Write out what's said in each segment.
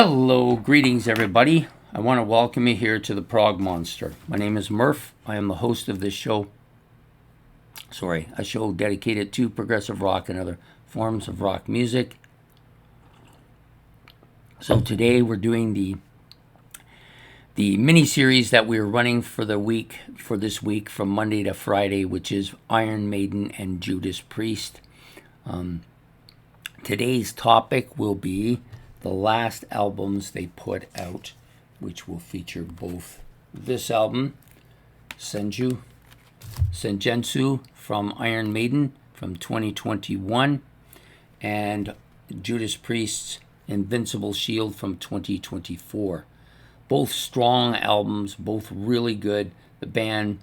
Hello, greetings everybody. I want to welcome you here to the Prog Monster. My name is Murph. I am the host of this show. A show dedicated to progressive rock and other forms of rock music. So today we're doing the mini series that we're running for this week from Monday to Friday, which is Iron Maiden and Judas Priest. Today's topic will be the last albums they put out, which will feature both this album, Senjutsu from Iron Maiden from 2021, and Judas Priest's Invincible Shield from 2024. Both strong albums, both really good. The band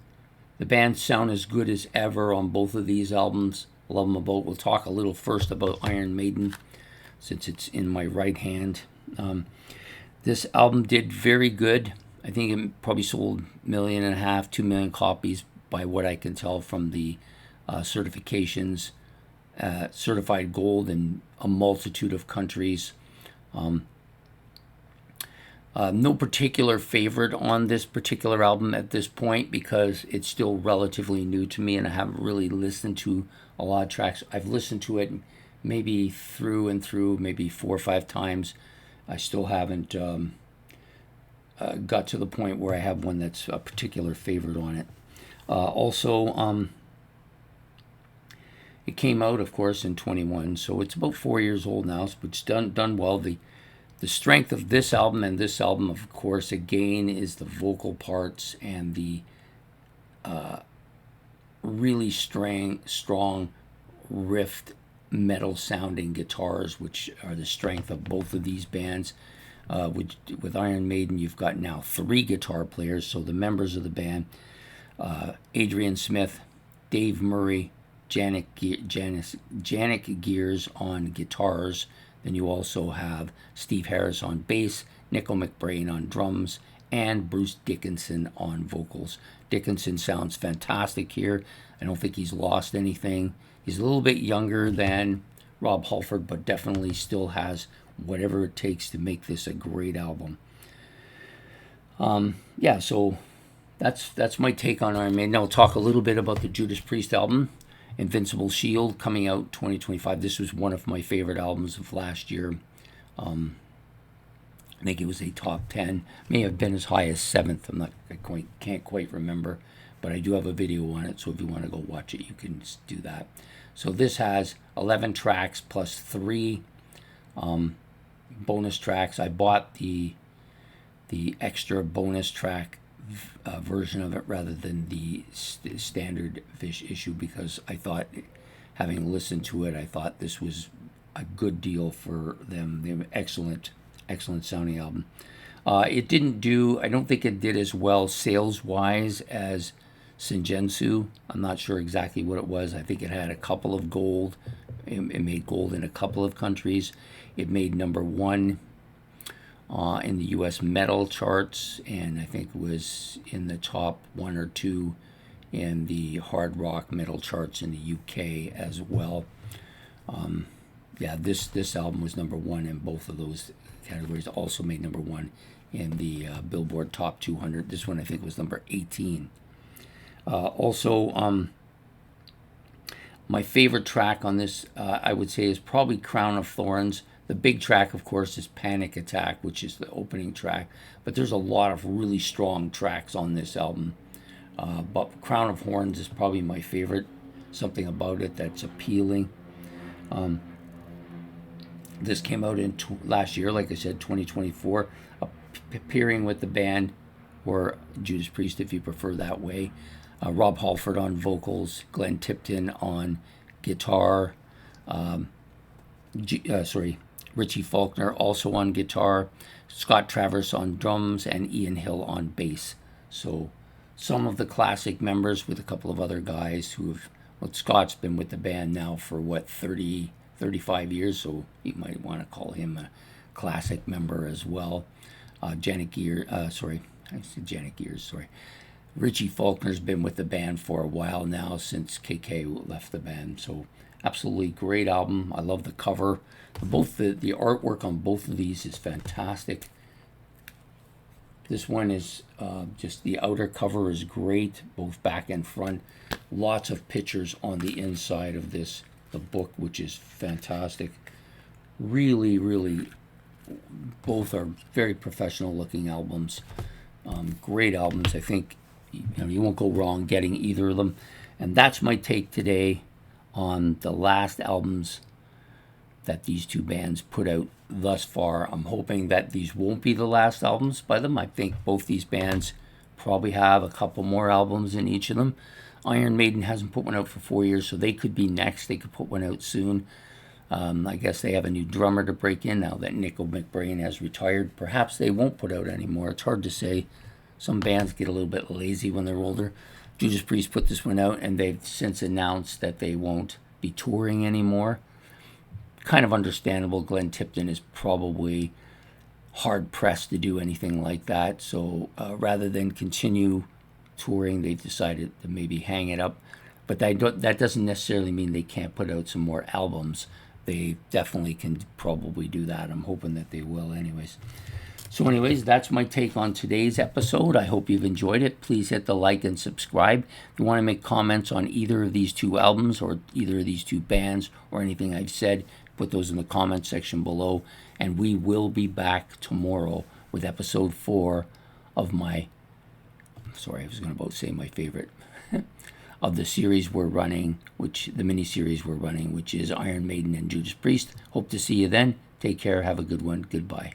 sound as good as ever on both of these albums. Love them both. We'll talk a little first about Iron Maiden, since it's in my right hand. This album did very good. I think it probably sold 1.5 million, 2 million copies by what I can tell from the certifications. Certified gold in a multitude of countries. No particular favorite on this particular album at this point because it's still relatively new to me and I haven't really listened to a lot of tracks. I've listened to it maybe through and through, maybe 4 or 5 times. I still haven't got to the point where I have one that's a particular favorite on it. It came out, of course, in 21, so it's about 4 years old now, but it's done well. The strength of this album and this album, of course, again, is the vocal parts and the really strong riffed metal sounding guitars, which are the strength of both of these bands. With Iron Maiden, you've got now 3 guitar players, so the members of the band, Adrian Smith, Dave Murray, Janik Gears on guitars. Then you also have Steve Harris on bass, Nico McBrain on drums, and Bruce Dickinson on vocals. Dickinson sounds fantastic here. I don't think he's lost anything. He's a little bit younger than Rob Halford, but definitely still has whatever it takes to make this a great album. So that's my take on Iron Maiden. Now I'll talk a little bit about the Judas Priest album, Invincible Shield, coming out 2025. This was one of my favorite albums of last year. I think it was a top 10. May have been as high as 7th. I can't quite remember, but I do have a video on it, so if you want to go watch it, you can do that. So this has 11 tracks plus 3 bonus tracks. I bought the extra bonus track version of it rather than the standard issue because I thought, having listened to it, I thought this was a good deal for them. They have an excellent sounding album. I don't think it did as well sales-wise as Senjutsu. I'm not sure exactly what it was. I think it had a couple of gold. It made gold in a couple of countries. It made number 1 in the U.S. metal charts, and I think it was in the top 1 or 2 in the hard rock metal charts in the UK as well. This album was number 1 in both of those categories. Also made number 1 in the Billboard Top 200. This one I think was number 18. My favorite track on this, I would say, is probably Crown of Thorns. The big track, of course, is Panic Attack, which is the opening track. But there's a lot of really strong tracks on this album. But Crown of Thorns is probably my favorite. Something about it that's appealing. This came out in last year, like I said, 2024. Appearing with the band, or Judas Priest if you prefer that way. Rob Halford on vocals, Glenn Tipton on guitar, Richie Faulkner also on guitar, Scott Travers on drums, and Ian Hill on bass. So some of the classic members with a couple of other guys Scott's been with the band now for 35 years, so you might want to call him a classic member as well. Richie Faulkner's been with the band for a while now, since KK left the band, so Absolutely great album. I love the cover. Both the artwork on both of these is fantastic. This one is just the outer cover is great, both back and front. Lots of pictures on the inside of the book, which is fantastic. Really, really, both are very professional looking albums. Great albums. I think you won't go wrong getting either of them. And that's my take today on the last albums that these two bands put out thus far. I'm hoping that these won't be the last albums by them. I think both these bands probably have a couple more albums in each of them. Iron Maiden hasn't put one out for 4 years, so they could be next. They could put one out soon. I guess they have a new drummer to break in now that Nico McBrain has retired. Perhaps they won't put out anymore. It's hard to say. Some bands get a little bit lazy when they're older. Judas Priest put this one out, and they've since announced that they won't be touring anymore. Kind of understandable. Glenn Tipton is probably hard-pressed to do anything like that. So rather than continue touring, they've decided to maybe hang it up. But that doesn't necessarily mean they can't put out some more albums. They definitely can probably do that. I'm hoping that they will anyways. So anyways, that's my take on today's episode. I hope you've enjoyed it. Please hit the like and subscribe. If you want to make comments on either of these two albums or either of these two bands or anything I've said, put those in the comment section below. And we will be back tomorrow with episode 4 of my, sorry, I was going to about say my favorite, of the series we're running, the mini-series we're running, which is Iron Maiden and Judas Priest. Hope to see you then. Take care. Have a good one. Goodbye.